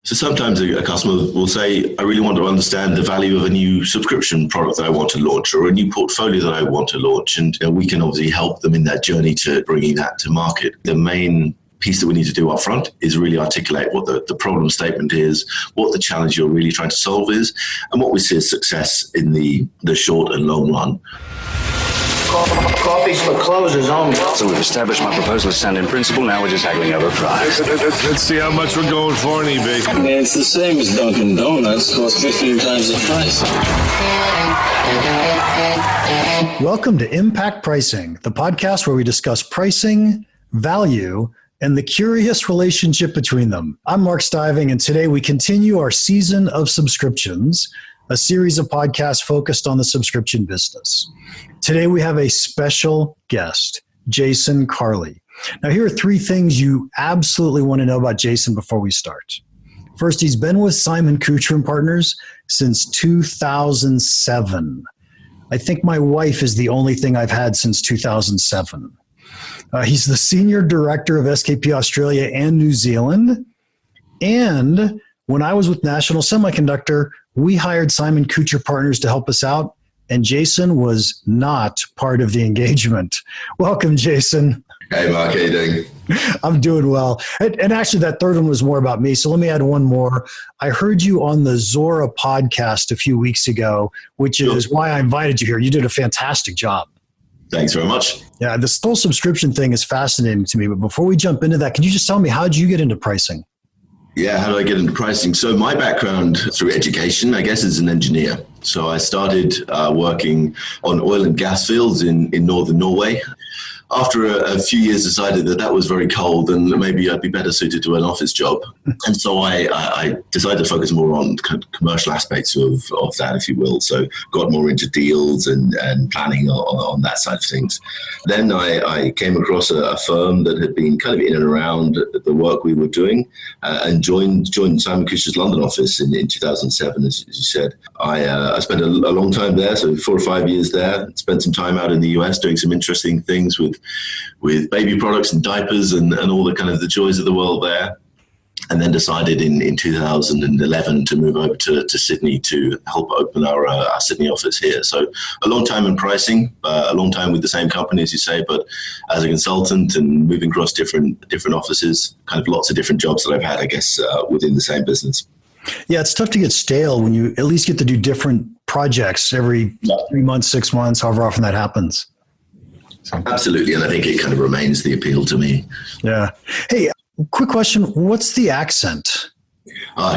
So sometimes a customer will say, I really want to understand the value of a new subscription product that I want to launch or a new portfolio that I want to launch. And we can obviously help them in that journey to bringing that to market. The main piece that we need to do up front is really articulate what the problem statement is, what the challenge you're really trying to solve is, and what we see as success in the short and long run. Coffee's for closers only. So we've established my proposal is sound in principle. Now we're just haggling over price. Let's see how much we're going for on eBay. I mean, it's the same as Dunkin' Donuts. Costs 15 times the price. Welcome to Impact Pricing, the podcast where we discuss pricing, value, and the curious relationship between them. I'm Mark Stiving, and today we continue our season of subscriptions, a series of podcasts focused on the subscription business. Today we have a special guest, Jason Carley. Now, here are three things you absolutely want to know about Jason before we start. First, he's been with Simon-Kucher and Partners since 2007. I think my wife is the only thing I've had since 2007. He's the Senior Director of SKP Australia and New Zealand. And when I was with National Semiconductor, we hired Simon-Kucher Partners to help us out, and Jason was not part of the engagement. Welcome, Jason. Hey, Mark, how you doing? I'm doing well. And actually, that third one was more about me, so let me add one more. I heard you on the Zora podcast a few weeks ago, which is why I invited you here. You did a fantastic job. Thanks very much. Yeah, this whole subscription thing is fascinating to me, but before we jump into that, can you just tell me, how did you get into pricing? Yeah, how do I get into pricing? So my background through education, I guess, is an engineer. So I started working on oil and gas fields in northern Norway. After a few years, decided that was very cold and maybe I'd be better suited to an office job. And so I decided to focus more on kind of commercial aspects of that, if you will. So got more into deals and planning on that side of things. Then I came across a firm that had been kind of in and around the work we were doing and joined Simon-Kucher's London office in 2007, as you said. I spent a long time there, so 4 or 5 years there. Spent some time out in the US doing some interesting things with baby products and diapers and all the kind of the joys of the world there. And then decided in 2011 to move over to Sydney to help open our Sydney office here. So a long time in pricing, a long time with the same company, as you say, but as a consultant and moving across different offices, kind of lots of different jobs that I've had, I guess, within the same business. Yeah, it's tough to get stale when you at least get to do different projects every 3 months, 6 months, however often that happens. Absolutely, and I think it kind of remains the appeal to me. Yeah. Hey, quick question. What's the accent?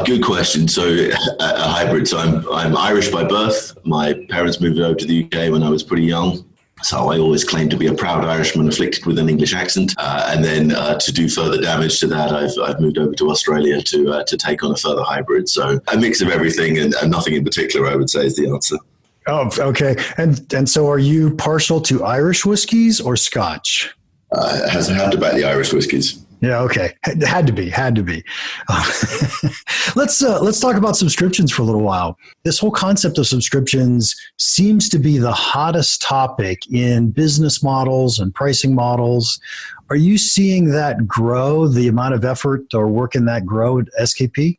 Good question. So a hybrid. So I'm Irish by birth. My parents moved over to the UK when I was pretty young. So I always claim to be a proud Irishman afflicted with an English accent. And then to do further damage to that, I've moved over to Australia to take on a further hybrid. So a mix of everything and nothing in particular, I would say, is the answer. Oh, okay. And so are you partial to Irish whiskeys or Scotch? It has had to back the Irish whiskies. Yeah, okay. Had to be. Let's talk about subscriptions for a little while. This whole concept of subscriptions seems to be the hottest topic in business models and pricing models. Are you seeing that grow, the amount of effort or work in that grow at SKP?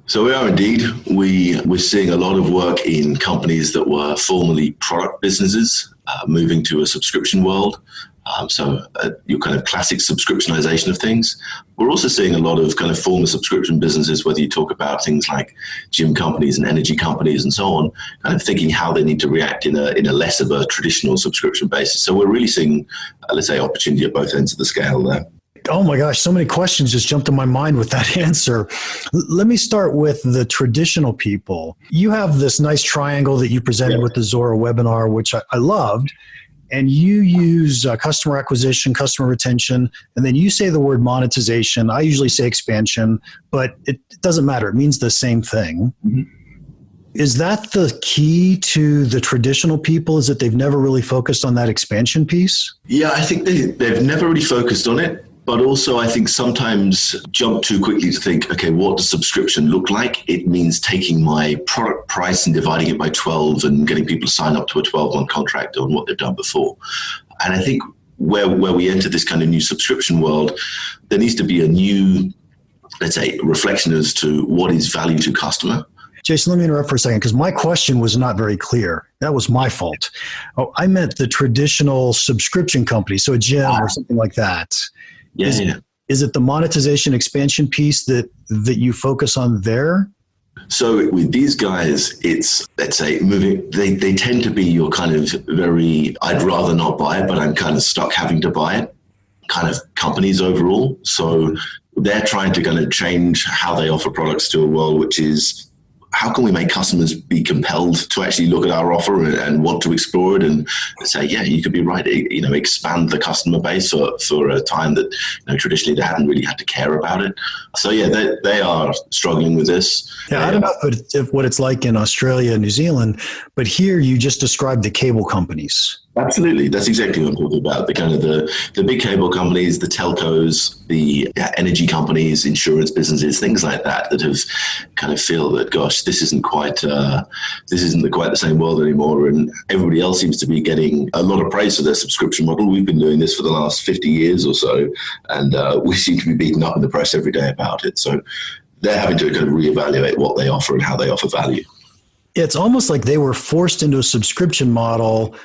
So we are indeed. We're seeing a lot of work in companies that were formerly product businesses moving to a subscription world. So your kind of classic subscriptionization of things. We're also seeing a lot of kind of former subscription businesses, whether you talk about things like gym companies and energy companies and so on, kind of thinking how they need to react in a less of a traditional subscription basis. So we're really seeing, let's say, opportunity at both ends of the scale there. Oh my gosh, so many questions just jumped in my mind with that answer. Let me start with the traditional people. You have this nice triangle that you presented with the Zora webinar, which I loved. And you use customer acquisition, customer retention, and then you say the word monetization. I usually say expansion, but it doesn't matter. It means the same thing. Mm-hmm. Is that the key to the traditional people, is that they've never really focused on that expansion piece? Yeah, I think they've never really focused on it. But also, I think sometimes jump too quickly to think, okay, what does subscription look like? It means taking my product price and dividing it by 12 and getting people to sign up to a 12-month contract on what they've done before. And I think where we enter this kind of new subscription world, there needs to be a new let's say, reflection as to what is value to customer. Jason, let me interrupt for a second because my question was not very clear. That was my fault. Oh, I meant the traditional subscription company, so a gym or something like that. Is it the monetization expansion piece that you focus on there? So with these guys, it's, let's say, moving. They tend to be your kind of very, I'd rather not buy it, but I'm kind of stuck having to buy it kind of companies overall. So they're trying to kind of change how they offer products to a world, which is, how can we make customers be compelled to actually look at our offer and want to explore it and say, yeah, you could be right, expand the customer base for a time that traditionally they hadn't really had to care about it. So yeah, they are struggling with this. Yeah, I don't know if what it's like in Australia and New Zealand, but here you just described the cable companies. Absolutely. That's exactly what I'm talking about. The kind of the big cable companies, the telcos, the energy companies, insurance businesses, things like that have kind of feel that, gosh, this isn't quite the same world anymore. And everybody else seems to be getting a lot of praise for their subscription model. We've been doing this for the last 50 years or so, and we seem to be beaten up in the press every day about it. So they're having to kind of reevaluate what they offer and how they offer value. It's almost like they were forced into a subscription model,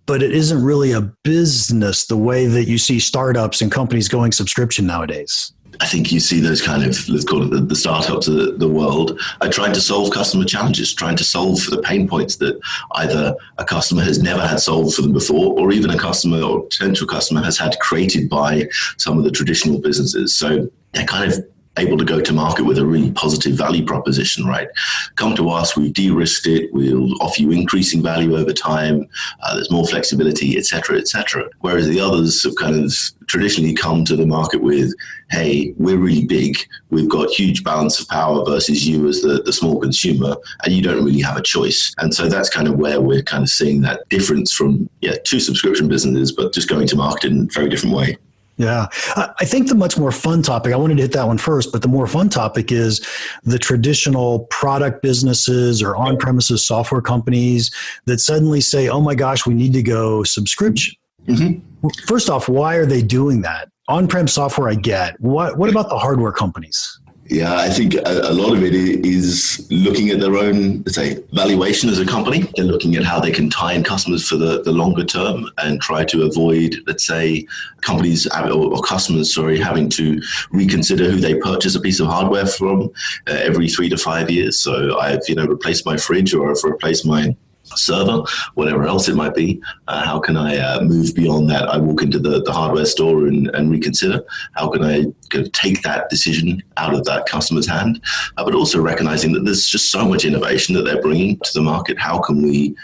but it isn't really a business the way that you see startups and companies going subscription nowadays. I think you see those kind of, let's call it the startups of the world, are trying to solve customer challenges, trying to solve for the pain points that either a customer has never had solved for them before, or even a customer or potential customer has had created by some of the traditional businesses. So they're kind of able to go to market with a really positive value proposition, right? Come to us, we've de-risked it, we'll offer you increasing value over time, there's more flexibility, et cetera, et cetera. Whereas the others have kind of traditionally come to the market with, hey, we're really big, we've got huge balance of power versus you as the small consumer, and you don't really have a choice. And so that's kind of where we're kind of seeing that difference from, two subscription businesses, but just going to market in a very different way. Yeah. I think the much more fun topic, I wanted to hit that one first, but the more fun topic is the traditional product businesses or on-premises software companies that suddenly say, oh my gosh, we need to go subscription. Mm-hmm. First off, why are they doing that? On-prem software, I get. What about the hardware companies? Yeah, I think a lot of it is looking at their own, let's say, valuation as a company. They're looking at how they can tie in customers for the longer term and try to avoid, let's say, companies or customers, having to reconsider who they purchase a piece of hardware from every 3 to 5 years. So I've, replaced my fridge, or I've replaced my server, whatever else it might be. How can I move beyond that? I walk into the hardware store and reconsider. How can I take that decision out of that customer's hand? But also recognizing that there's just so much innovation that they're bringing to the market. How can we,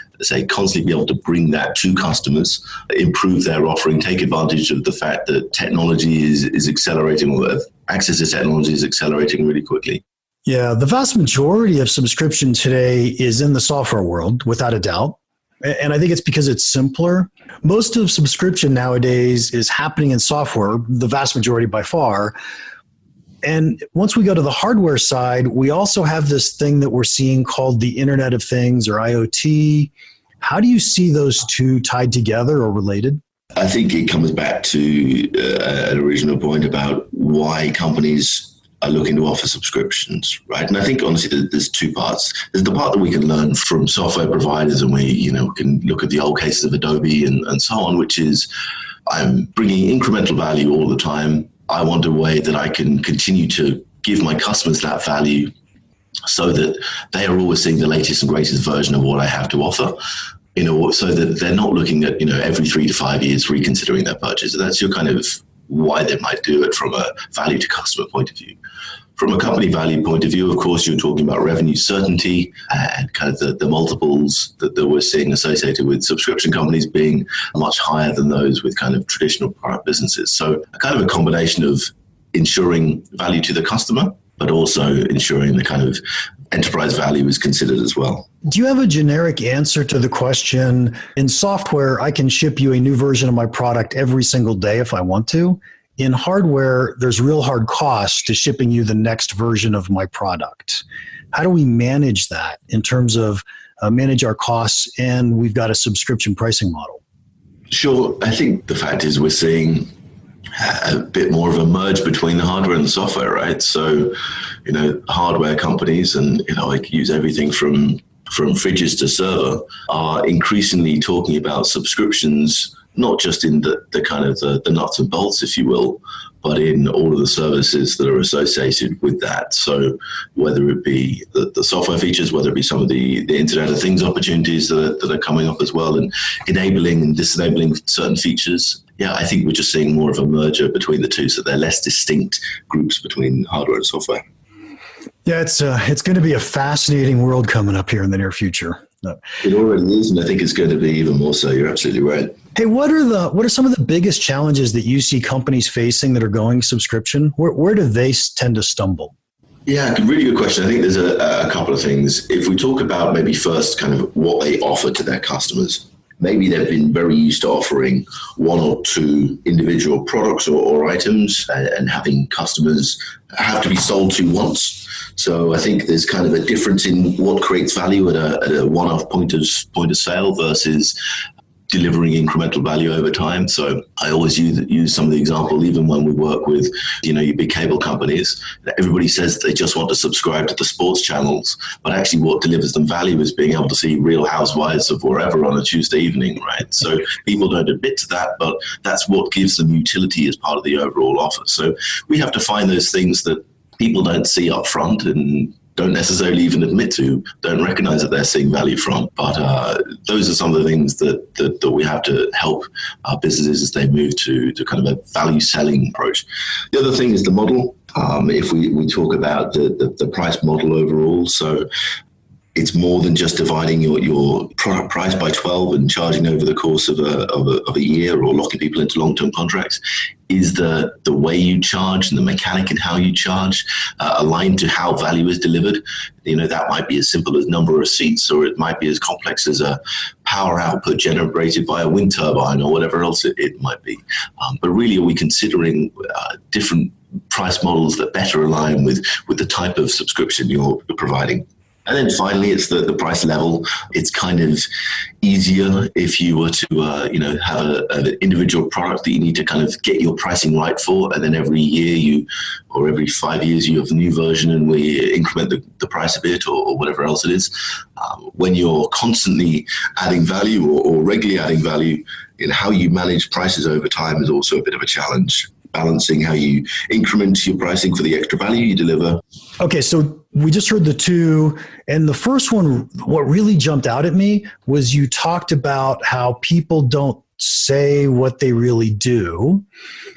constantly be able to bring that to customers, improve their offering, take advantage of the fact that technology is accelerating, or access to technology is accelerating really quickly? Yeah, the vast majority of subscription today is in the software world, without a doubt. And I think it's because it's simpler. Most of subscription nowadays is happening in software, the vast majority by far. And once we go to the hardware side, we also have this thing that we're seeing called the Internet of Things, or IoT. How do you see those two tied together or related? I think it comes back to an original point about why companies are looking to offer subscriptions, right? And I think honestly, there's two parts. There's the part that we can learn from software providers, and we, can look at the old cases of Adobe and so on, which is, I'm bringing incremental value all the time. I want a way that I can continue to give my customers that value so that they are always seeing the latest and greatest version of what I have to offer. So that they're not looking at, every 3 to 5 years reconsidering their purchase. That's your kind of why they might do it from a value to customer point of view. From a company value point of view, of course, you're talking about revenue certainty and kind of the multiples that we're seeing associated with subscription companies being much higher than those with kind of traditional product businesses. So a kind of a combination of ensuring value to the customer, but also ensuring the kind of enterprise value is considered as well. Do you have a generic answer to the question, in software, I can ship you a new version of my product every single day if I want to? In hardware, there's real hard costs to shipping you the next version of my product. How do we manage that in terms of manage our costs, and we've got a subscription pricing model? Sure. I think the fact is we're seeing a bit more of a merge between the hardware and the software, right? So, hardware companies, and I use everything from fridges to server, are increasingly talking about subscriptions, not just in the kind of the nuts and bolts, if you will, but in all of the services that are associated with that. So whether it be the software features, whether it be some of the Internet of Things opportunities that are coming up as well, and enabling and disabling certain features. Yeah, I think we're just seeing more of a merger between the two, so they're less distinct groups between hardware and software. Yeah, it's going to be a fascinating world coming up here in the near future. It already is, and I think it's going to be even more so. You're absolutely right. Hey, what are some of the biggest challenges that you see companies facing that are going subscription? Where do they tend to stumble? Yeah, really good question. I think there's a couple of things. If we talk about maybe first kind of what they offer to their customers, maybe they've been very used to offering one or two individual products or items, and having customers have to be sold to once. So I think there's kind of a difference in what creates value at a one-off point of sale versus delivering incremental value over time. So I always use some of the example, even when we work with, your big cable companies. Everybody says they just want to subscribe to the sports channels, but actually what delivers them value is being able to see Real Housewives of wherever on a Tuesday evening, right? So people don't admit to that, but that's what gives them utility as part of the overall offer. So we have to find those things that people don't see up front and don't necessarily even admit to, don't recognize that they're seeing value from. But those are some of the things that we have to help our businesses as they move to kind of a value selling approach. The other thing is the model. If we talk about the price model overall, so it's more than just dividing your product price by 12 and charging over the course of a year, or locking people into long-term contracts. Is the way you charge and the mechanic in how you charge aligned to how value is delivered? That might be as simple as number of seats, or it might be as complex as a power output generated by a wind turbine, or whatever else it might be. But really, are we considering different price models that better align with the type of subscription you're providing? And then finally, it's the price level. It's kind of easier if you were to, have an individual product that you need to kind of get your pricing right for, and then every year or every 5 years you have a new version and we increment the price a bit, or whatever else it is. When you're constantly adding value or regularly adding value, how you manage prices over time is also a bit of a challenge. Balancing how you increment your pricing for the extra value you deliver. Okay, so we just heard the two, and the first one, what really jumped out at me was you talked about how people don't say what they really do.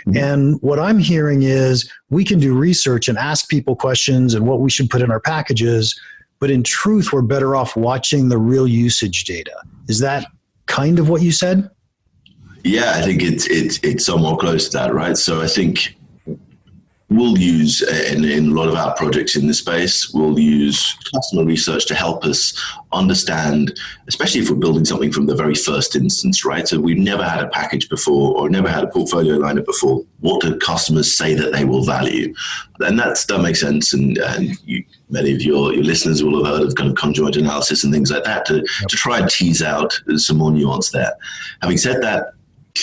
Mm-hmm. And what I'm hearing is we can do research and ask people questions and what we should put in our packages, but in truth, we're better off watching the real usage data. Is that kind of what you said? Yeah, I think it's somewhat close to that, right? So I think we'll use, in a lot of our projects in this space, we'll use customer research to help us understand, especially if we're building something from the very first instance, right? So we've never had a package before, or never had a portfolio lineup before. What do customers say that they will value? And that makes sense. And many of your listeners will have heard of kind of conjoint analysis and things like that to try and tease out some more nuance there. Having said that,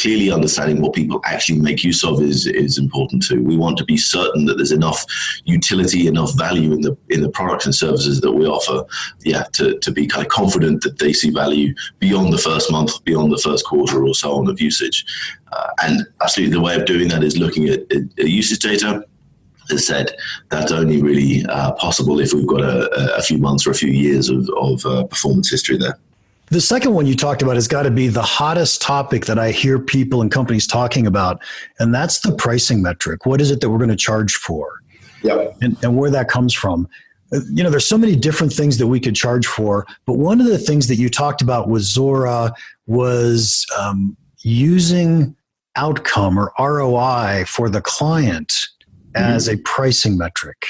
clearly understanding what people actually make use of is important too. We want to be certain that there's enough utility, enough value in the products and services that we offer, to be kind of confident that they see value beyond the first month, beyond the first quarter or so on of usage. And absolutely the way of doing that is looking at usage data. As I said, that's only really possible if we've got a few months or a few years of performance history there. The second one you talked about has got to be the hottest topic that I hear people and companies talking about, and that's the pricing metric. What is it that we're going to charge for? Yep. And where that comes from. There's so many different things that we could charge for, but one of the things that you talked about with Zora was using outcome or ROI for the client as a pricing metric.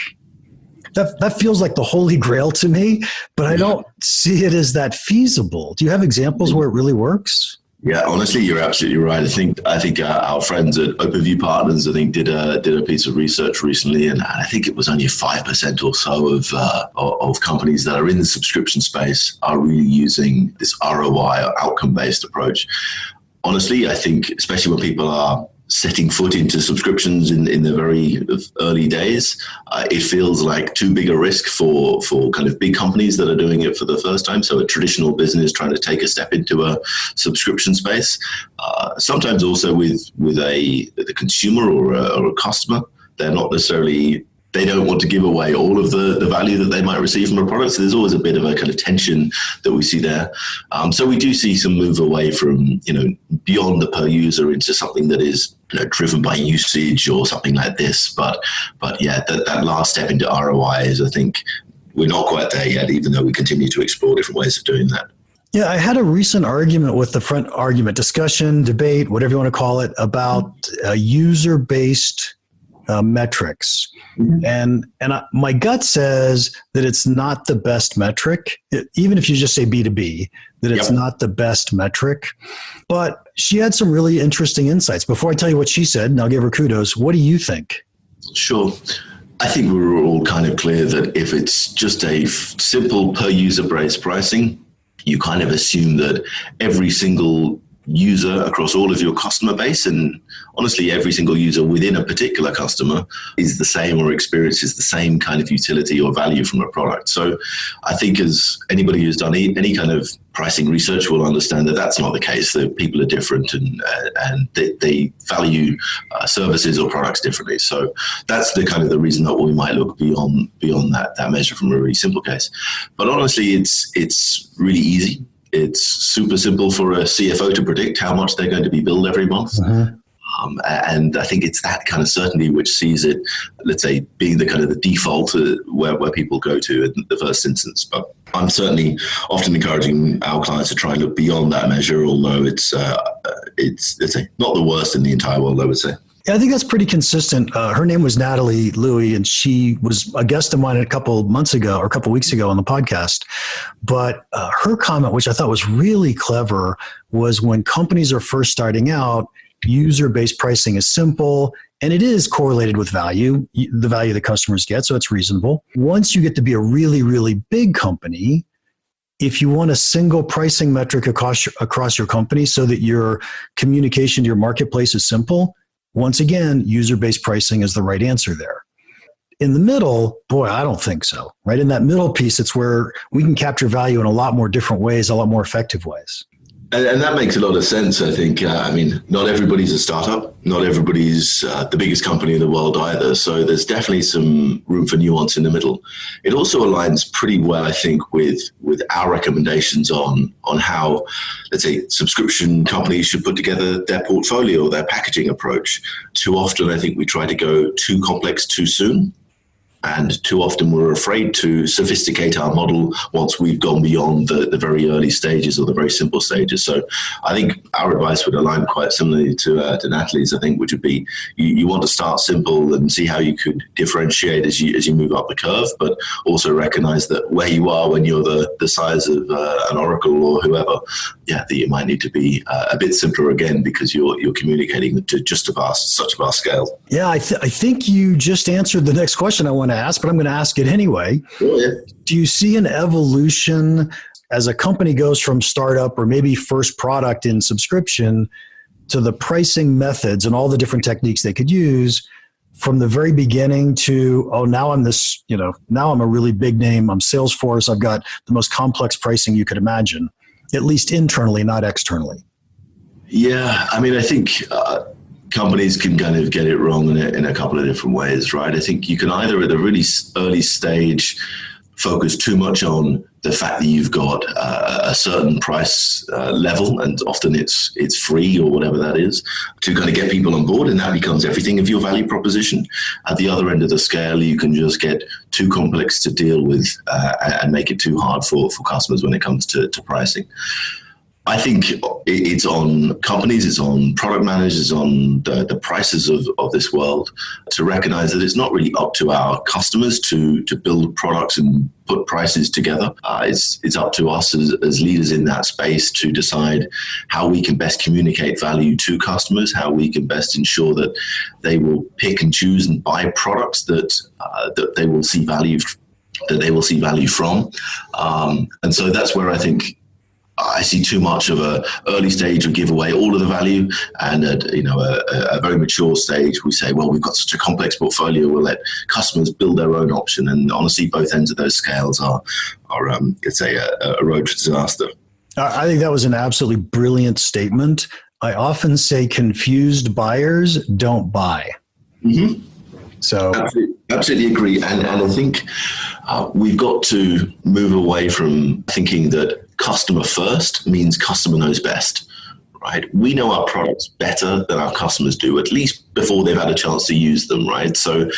That feels like the holy grail to me, but I don't see it as that feasible. Do you have examples where it really works? Yeah, honestly, you're absolutely right. I think our friends at Openview Partners, did a piece of research recently, and I think it was only 5% or so of companies that are in the subscription space are really using this ROI or outcome-based approach. Honestly, I think especially when people are setting foot into subscriptions in the very early days. It feels like too big a risk for kind of big companies that are doing it for the first time. So a traditional business trying to take a step into a subscription space. Sometimes also with the consumer or a customer, they're not necessarily, they don't want to give away all of the value that they might receive from a product. So there's always a bit of a kind of tension that we see there. So we do see some move away from, beyond the per user into something that is driven by usage or something like this. But yeah, that last step into ROI is, I think, we're not quite there yet, even though we continue to explore different ways of doing that. Yeah, I had a recent argument with the front argument, discussion, debate, whatever you want to call it, about user-based metrics. And my gut says that it's not the best metric, even if you just say B2B, that it's not the best metric. But she had some really interesting insights. Before I tell you what she said, and I'll give her kudos, what do you think? Sure. I think we were all kind of clear that if it's just a simple per user based pricing, you kind of assume that every single user across all of your customer base, and honestly every single user within a particular customer, is the same or experiences the same kind of utility or value from a product. So I think as anybody who's done any kind of pricing research will understand that that's not the case, that people are different and they value services or products differently. So that's the kind of the reason that we might look beyond that measure from a really simple case. But honestly, it's really easy. It's super simple for a CFO to predict how much they're going to be billed every month. And I think it's that kind of certainty which sees it, let's say, being the kind of the default where people go to in the first instance. But I'm certainly often encouraging our clients to try and look beyond that measure, although it's let's say, not the worst in the entire world, I would say. Yeah, I think that's pretty consistent. Her name was Natalie Louie, and she was a guest of mine a couple weeks ago on the podcast. But her comment, which I thought was really clever, was when companies are first starting out, user-based pricing is simple, and it is correlated with value, the value the customers get, so it's reasonable. Once you get to be a really, really big company, if you want a single pricing metric across your company so that your communication to your marketplace is simple, once again, user-based pricing is the right answer there. In the middle, boy, I don't think so. Right in that middle piece, it's where we can capture value in a lot more different ways, a lot more effective ways. And that makes a lot of sense, I think. Not everybody's a startup. Not everybody's the biggest company in the world either. So there's definitely some room for nuance in the middle. It also aligns pretty well, I think, with our recommendations on how, let's say, subscription companies should put together their portfolio, their packaging approach. Too often, I think we try to go too complex too soon. And too often we're afraid to sophisticate our model once we've gone beyond the very early stages or the very simple stages. So I think our advice would align quite similarly to Natalie's, I think, which would be you want to start simple and see how you could differentiate as you move up the curve, but also recognize that where you are when you're the size of an Oracle or whoever, that you might need to be a bit simpler again because you're communicating to such a vast scale. Yeah, I think you just answered the next question I want to ask, but I'm going to ask it anyway. Oh, yeah. Do you see an evolution as a company goes from startup or maybe first product in subscription to the pricing methods and all the different techniques they could use from the very beginning to, now I'm this, now I'm a really big name. I'm Salesforce. I've got the most complex pricing you could imagine, at least internally, not externally. Yeah, I think companies can kind of get it wrong in a couple of different ways, right? I think you can either at a really early stage focus too much on the fact that you've got a certain price level, and often it's free or whatever that is, to kind of get people on board, and that becomes everything of your value proposition. At the other end of the scale, you can just get too complex to deal with and make it too hard for customers when it comes to pricing. I think it's on companies, it's on product managers, it's on the prices of this world to recognize that it's not really up to our customers to build products and put prices together. It's up to us as leaders in that space to decide how we can best communicate value to customers, how we can best ensure that they will pick and choose and buy products that they will see value from. And so that's where I think I see too much of a early stage we give away all of the value, and at a very mature stage we say, well, we've got such a complex portfolio, we'll let customers build their own option. And honestly, both ends of those scales are let's say a road to disaster. I think that was an absolutely brilliant statement. I often say confused buyers don't buy. Mm-hmm. So absolutely agree. And I think we've got to move away from thinking that customer first means customer knows best, right? We know our products better than our customers do, at least before they've had a chance to use them, right? So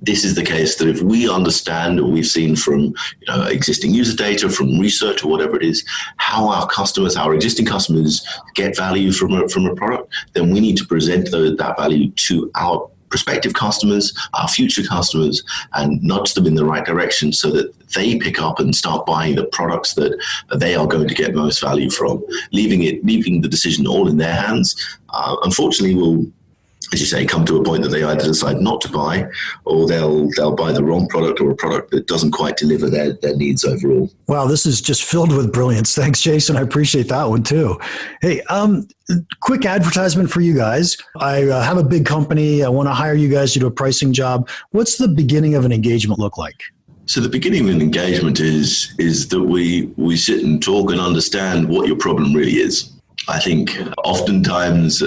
this is the case that if we understand, or we've seen from existing user data, from research or whatever it is, how our existing customers get value from a product, then we need to present that value to our prospective customers, our future customers, and nudge them in the right direction so that they pick up and start buying the products that they are going to get most value from. Leaving the decision all in their hands, unfortunately, will, as you say, come to a point that they either decide not to buy, or they'll buy the wrong product, or a product that doesn't quite deliver their needs overall. Wow, this is just filled with brilliance. Thanks, Jason. I appreciate that one too. Hey, quick advertisement for you guys. I have a big company. I want to hire you guys to do a pricing job. What's the beginning of an engagement look like? So the beginning of an engagement is that we sit and talk and understand what your problem really is. I think oftentimes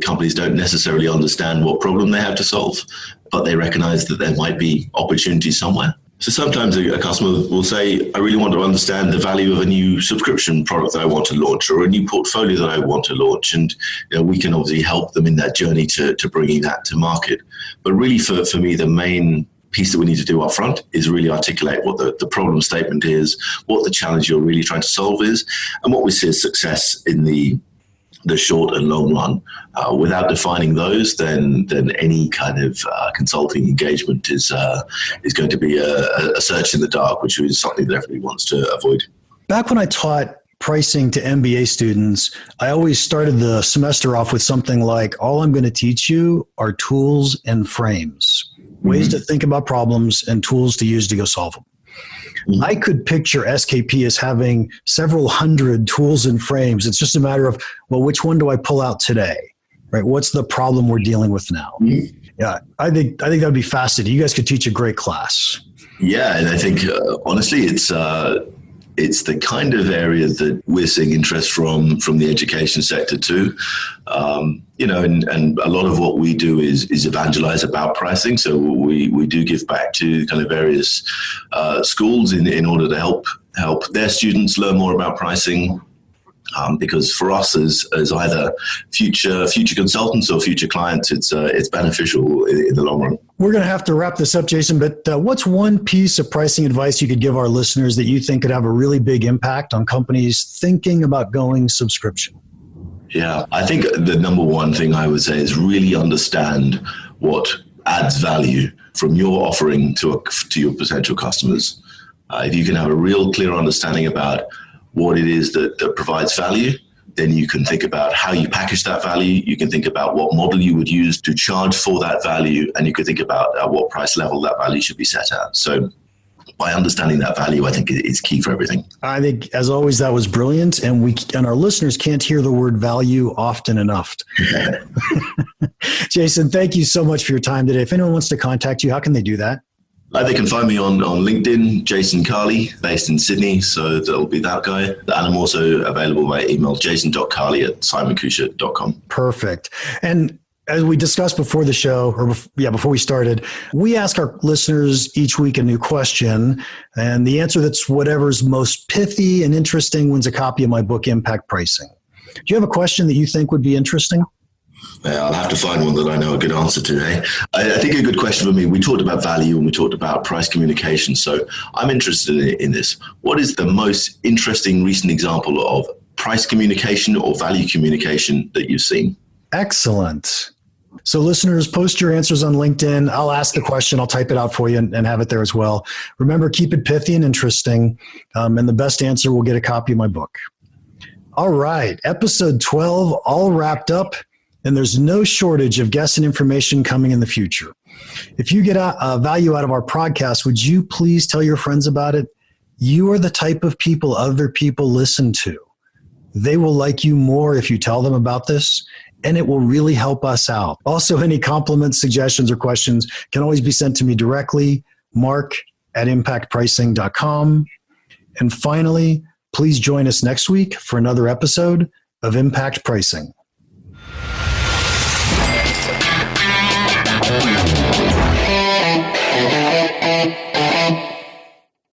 companies don't necessarily understand what problem they have to solve, but they recognize that there might be opportunity somewhere. So sometimes a customer will say, I really want to understand the value of a new subscription product that I want to launch, or a new portfolio that I want to launch. And we can obviously help them in that journey to bringing that to market. But really for me, the main piece that we need to do up front is really articulate what the problem statement is, what the challenge you're really trying to solve is, and what we see as success in the short and long run. Without defining those, then any kind of consulting engagement is going to be a search in the dark, which is something that everybody wants to avoid. Back when I taught pricing to MBA students, I always started the semester off with something like, all I'm going to teach you are tools and frames, ways to think about problems and tools to use to go solve them. I could picture SKP as having several hundred tools and frames. It's just a matter of, well, which one do I pull out today, right? What's the problem we're dealing with now? Yeah, I think that would be fascinating. You guys could teach a great class. Yeah, and I think honestly, it's the kind of area that we're seeing interest from the education sector too. And a lot of what we do is evangelize about pricing. So we do give back to kind of various schools in order to help their students learn more about pricing. Because for us as either future consultants or future clients, it's beneficial in the long run. We're going to have to wrap this up, Jason, but what's one piece of pricing advice you could give our listeners that you think could have a really big impact on companies thinking about going subscription? Yeah, I think the number one thing I would say is really understand what adds value from your offering to your potential customers. If you can have a real clear understanding about what it is that provides value, then you can think about how you package that value. You can think about what model you would use to charge for that value, and you can think about at what price level that value should be set at. So by understanding that value, I think it's key for everything. I think, as always, that was brilliant, and our listeners can't hear the word value often enough. Jason, thank you so much for your time today. If anyone wants to contact you, how can they do that? They can find me on LinkedIn, Jason Carley, based in Sydney, so that'll be that guy. And I'm also available by email, jason.carley@simonkucher.com. Perfect. And as we discussed before the show, before we started, we ask our listeners each week a new question, and the answer that's whatever's most pithy and interesting wins a copy of my book, Impact Pricing. Do you have a question that you think would be interesting? I'll have to find one that I know a good answer to, hey? I think a good question for me, we talked about value and we talked about price communication, so I'm interested in this. What is the most interesting recent example of price communication or value communication that you've seen? Excellent. So listeners, post your answers on LinkedIn. I'll ask the question. I'll type it out for you and have it there as well. Remember, keep it pithy and interesting, and the best answer will get a copy of my book. All right, episode 12, all wrapped up. And there's no shortage of guests and information coming in the future. If you get value out of our podcast, would you please tell your friends about it? You are the type of people other people listen to. They will like you more if you tell them about this, and it will really help us out. Also, any compliments, suggestions, or questions can always be sent to me directly, mark@impactpricing.com. And finally, please join us next week for another episode of Impact Pricing.